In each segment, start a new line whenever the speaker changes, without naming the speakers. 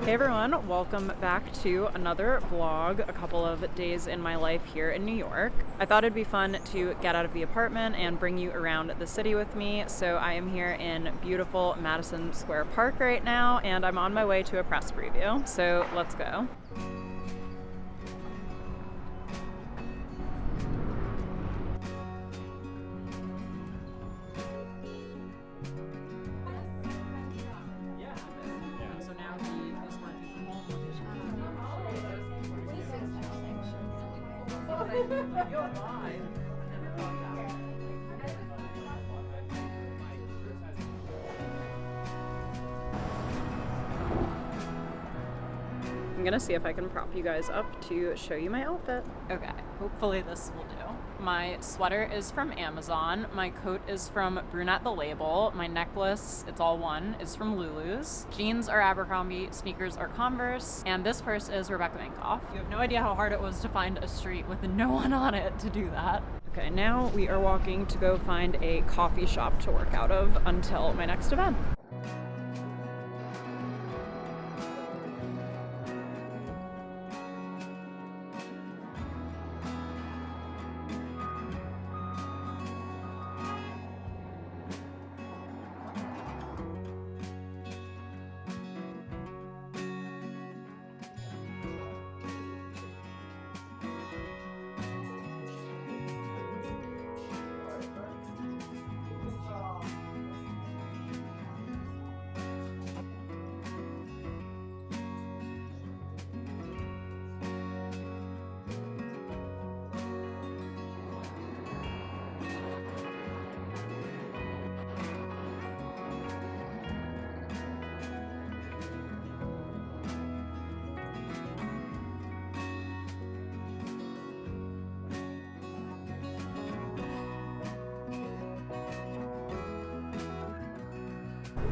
Hey everyone, welcome back to another vlog, a couple of days in my life here in New York. I thought it'd be fun to get out of the apartment and bring you around the city with me, so I am here in beautiful Madison Square Park right now, and I'm on my way to a press preview, so let's go. I'm gonna see if I can prop you guys up to show you my outfit. Okay, hopefully this will do. My sweater is from Amazon, my coat is from Brunette the Label, my necklace, it's all one, is from Lulu's, jeans are Abercrombie, sneakers are Converse, and this purse is Rebecca Minkoff. You have no idea how hard it was to find a street with no one on it to do that. Okay, now we are walking to go find a coffee shop to work out of until my next event.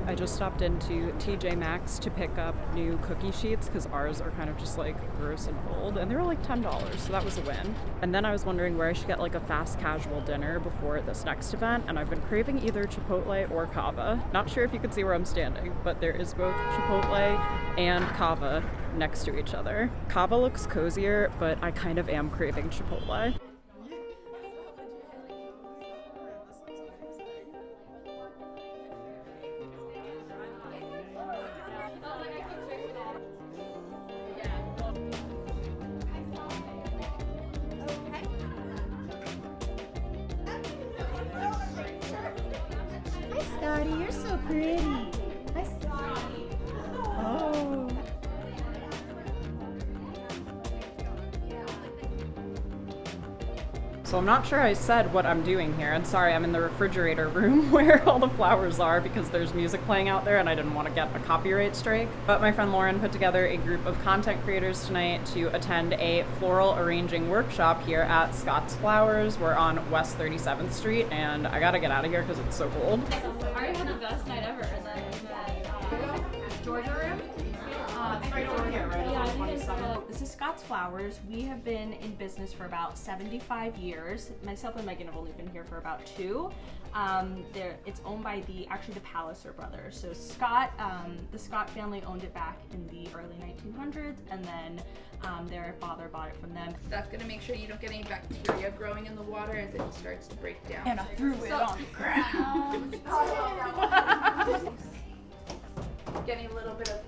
I just stopped into TJ Maxx to pick up new cookie sheets because ours are kind of just like gross and old, and they were like $10, so that was a win. And then I was wondering where I should get like a fast casual dinner before this next event, and I've been craving either Chipotle or Cava. Not sure if you can see where I'm standing, but there is both Chipotle and Cava next to each other. Cava looks cozier, but I kind of am craving Chipotle.
Scotty, you're so pretty. Hi, Scotty. Oh.
So I'm not sure I said what I'm doing here, and sorry, I'm in the refrigerator room where all the flowers are because there's music playing out there and I didn't want to get a copyright strike. But my friend Lauren put together a group of content creators tonight to attend a floral arranging workshop here at Scott's Flowers. We're on West 37th Street, and I gotta get out of here because it's so cold.
I already had the best night ever. And then Georgia room.
It's right over here, right?
Yeah, I think it's, this is Scott's Flowers. We have been in business for about 75 years. Myself and Megan have only been here for about 2. It's owned by the Palliser brothers. So Scott, the Scott family owned it back in the early 1900s, and then their father bought it from them.
That's gonna make sure you don't get any bacteria growing in the water as it starts to break down.
And I threw it on the ground.
Getting a little bit of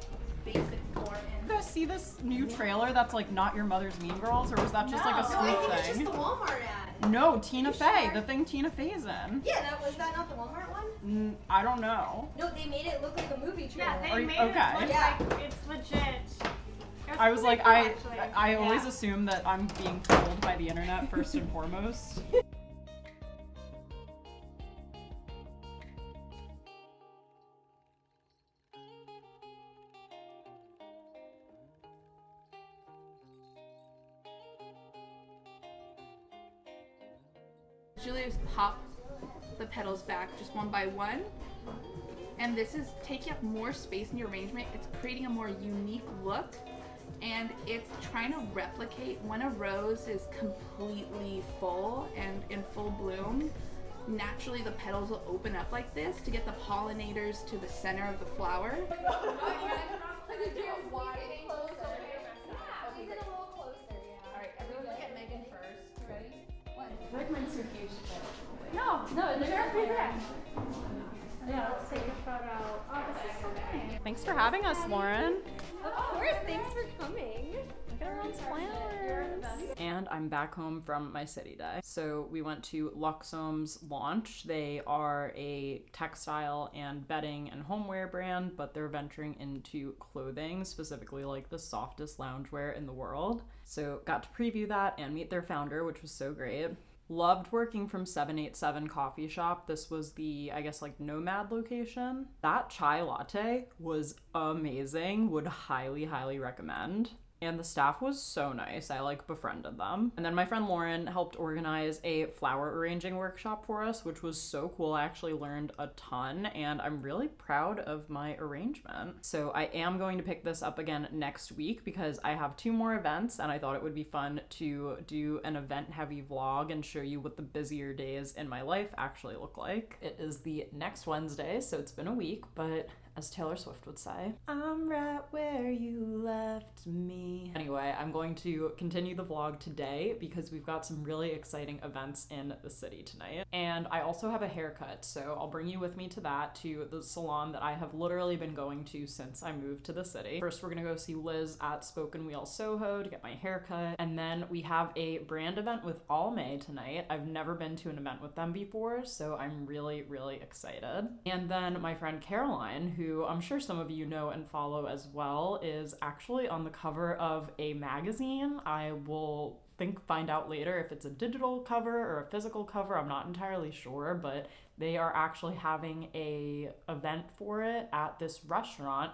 basic form in.
You guys see this new trailer that's like Not Your Mother's Mean Girls, or was that just like a spoof
I think it's
thing?
just the Walmart ad.
No, Tina Fey, the thing Tina Fey's in.
Yeah, was that not the Walmart one?
I don't know.
No, they made it look like a movie trailer.
Yeah,
Are
they
you-
made
okay.
it look
Yeah.
like it's legit.
I was like,
cool,
I
actually.
always
Yeah.
assume that I'm being told by the internet first and foremost.
Usually just pop the petals back just one by one. And this is taking up more space in your arrangement. It's creating a more unique look. And it's trying to replicate when a rose is completely full and in full bloom. Naturally, the petals will open up like this to get the pollinators to the center of the flower.
having us, Lauren.
Of course, thanks for coming.
Look at everyone's flowers. And I'm back home from my city day. So we went to Luxome's launch. They are a textile and bedding and homeware brand, but they're venturing into clothing, specifically like the softest loungewear in the world. So got to preview that and meet their founder, which was so great. Loved working from 787 Coffee Shop. This was the, I guess, like Nomad location. That chai latte was amazing. Would highly, highly recommend. And the staff was so nice. I like befriended them. And then my friend Lauren helped organize a flower arranging workshop for us, which was so cool. I actually learned a ton and I'm really proud of my arrangement. So I am going to pick this up again next week because I have 2 more events and I thought it would be fun to do an event heavy vlog and show you what the busier days in my life actually look like. It is the next Wednesday, so it's been a week, but as Taylor Swift would say, I'm right where you left me. Anyway, I'm going to continue the vlog today because we've got some really exciting events in the city tonight. And I also have a haircut, so I'll bring you with me to that, to the salon that I have literally been going to since I moved to the city. First, we're gonna go see Liz at Weal Soho to get my haircut. And then we have a brand event with Almay tonight. I've never been to an event with them before, so I'm really, really excited. And then my friend Caroline, who I'm sure some of you know and follow as well, is actually on the cover of a magazine. I will find out later if it's a digital cover or a physical cover. I'm not entirely sure, but they are actually having a event for it at this restaurant.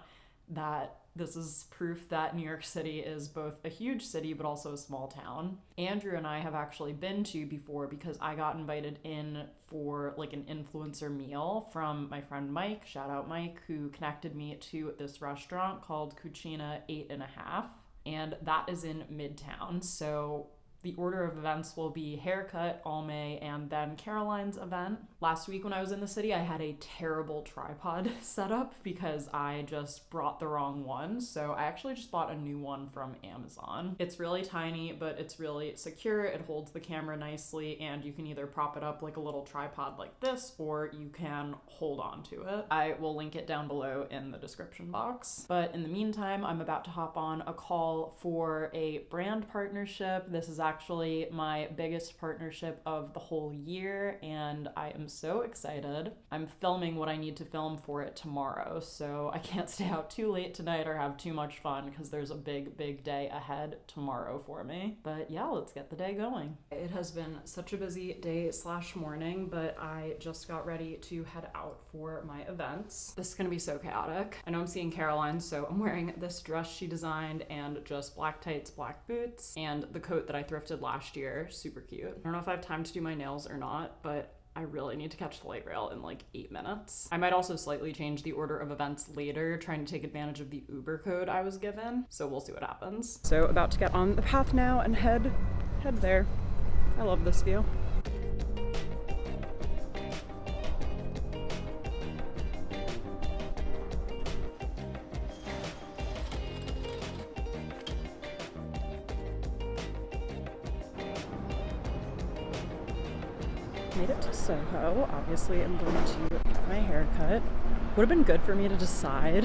That this is proof that New York City is both a huge city but also a small town. Andrew and I have actually been to before because I got invited in for like an influencer meal from my friend Mike, shout out Mike, who connected me to this restaurant called Cucina 8½, and that is in Midtown. So the order of events will be haircut, Almay, and then Caroline's event. Last week when I was in the city, I had a terrible tripod setup because I just brought the wrong one. So I actually just bought a new one from Amazon. It's really tiny, but it's really secure. It holds the camera nicely, and you can either prop it up like a little tripod like this, or you can hold on to it. I will link it down below in the description box. But in the meantime, I'm about to hop on a call for a brand partnership. This is actually my biggest partnership of the whole year, and I am so excited. I'm filming what I need to film for it tomorrow, so I can't stay out too late tonight or have too much fun because there's a big day ahead tomorrow for me. But yeah, let's get the day going. It has been such a busy day / morning, but I just got ready to head out for my events. This is gonna be so chaotic. I know I'm seeing Caroline, so I'm wearing this dress she designed and just black tights, black boots, and the coat that I thrifted last year. Super cute. I don't know if I have time to do my nails or not, but I really need to catch the light rail in like 8 minutes. I might also slightly change the order of events later, trying to take advantage of the Uber code I was given, so we'll see what happens. So about to get on the path now and head there. I love this view. Made it to Soho. Obviously, I'm going to get my haircut. Would have been good for me to decide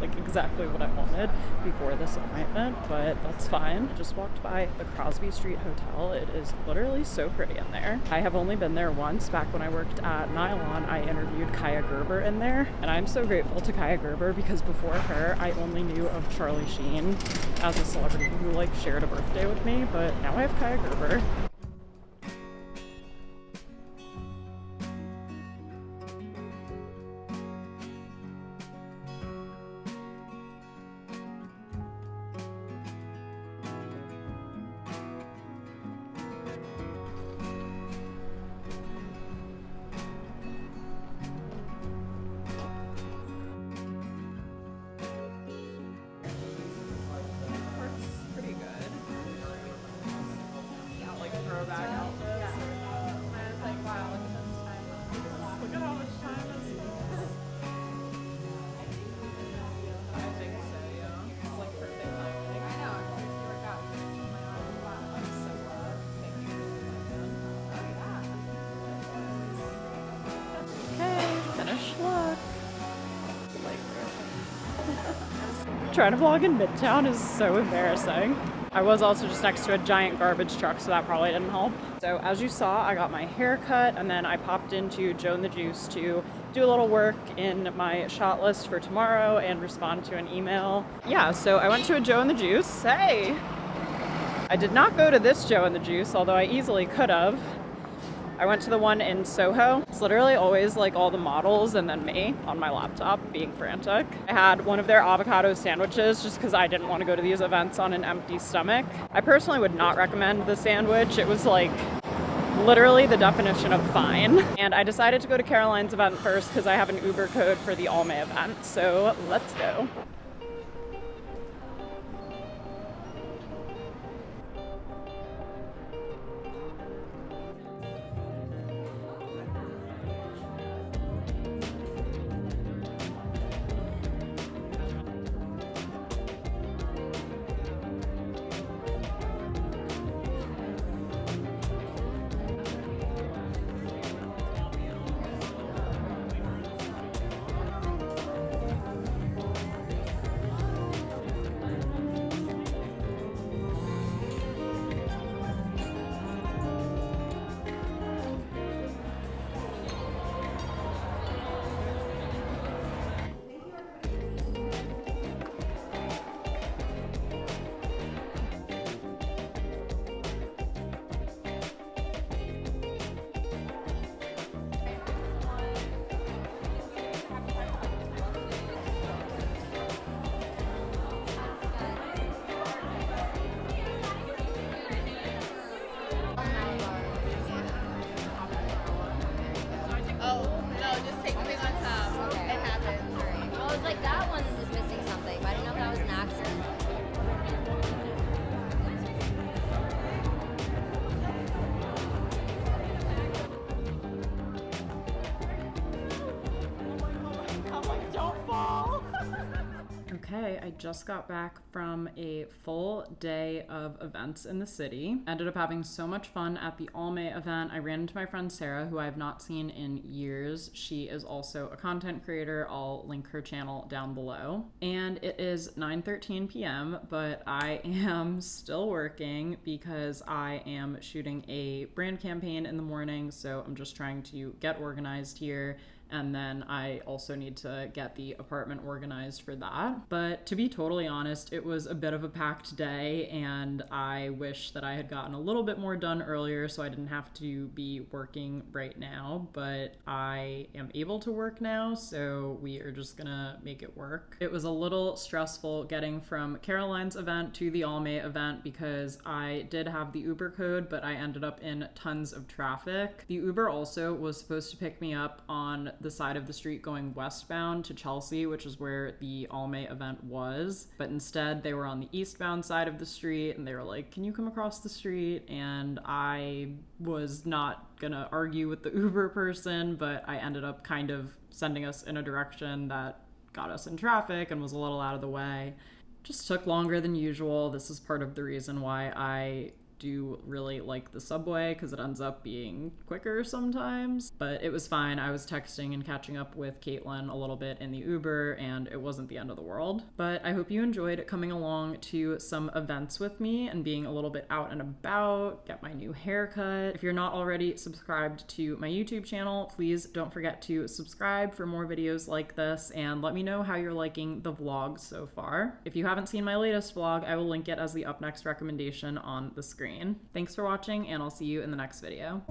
like exactly what I wanted before this appointment, but that's fine. Just walked by the Crosby Street Hotel. It is literally so pretty in there. I have only been there once. Back when I worked at Nylon, I interviewed Kaya Gerber in there, and I'm so grateful to Kaya Gerber because before her, I only knew of Charlie Sheen as a celebrity who like shared a birthday with me, but now I have Kaya Gerber. Trying to vlog in Midtown is so embarrassing. I was also just next to a giant garbage truck, so that probably didn't help. So as you saw, I got my hair cut, and then I popped into Joe and the Juice to do a little work in my shot list for tomorrow and respond to an email. Yeah, so I went to a Joe and the Juice. Hey! I did not go to this Joe and the Juice, although I easily could have. I went to the one in Soho. It's literally always like all the models and then me on my laptop being frantic. I had one of their avocado sandwiches just because I didn't want to go to these events on an empty stomach. I personally would not recommend the sandwich. It was like literally the definition of fine. And I decided to go to Caroline's event first because I have an Uber code for the All May event. So let's go. Okay, I just got back from a full day of events in the city. Ended up having so much fun at the All May event. I ran into my friend Sarah, who I have not seen in years. She is also a content creator. I'll link her channel down below. And it is 9:13 p.m., but I am still working because I am shooting a brand campaign in the morning, so I'm just trying to get organized here. And then I also need to get the apartment organized for that. But to be totally honest, it was a bit of a packed day, and I wish that I had gotten a little bit more done earlier so I didn't have to be working right now. But I am able to work now, so we are just gonna make it work. It was a little stressful getting from Caroline's event to the All May event because I did have the Uber code, but I ended up in tons of traffic. The Uber also was supposed to pick me up on the side of the street going westbound to Chelsea, which is where the All May event was, but instead they were on the eastbound side of the street, and they were like, can you come across the street? And I was not gonna argue with the Uber person, but I ended up kind of sending us in a direction that got us in traffic and was a little out of the way. Just took longer than usual. This is part of the reason why I do really like the subway, because it ends up being quicker sometimes, but it was fine. I was texting and catching up with Caitlin a little bit in the Uber, and it wasn't the end of the world. But I hope you enjoyed coming along to some events with me and being a little bit out and about, get my new haircut. If you're not already subscribed to my YouTube channel, please don't forget to subscribe for more videos like this, and let me know how you're liking the vlogs so far. If you haven't seen my latest vlog, I will link it as the up next recommendation on the screen. Thanks for watching, and I'll see you in the next video.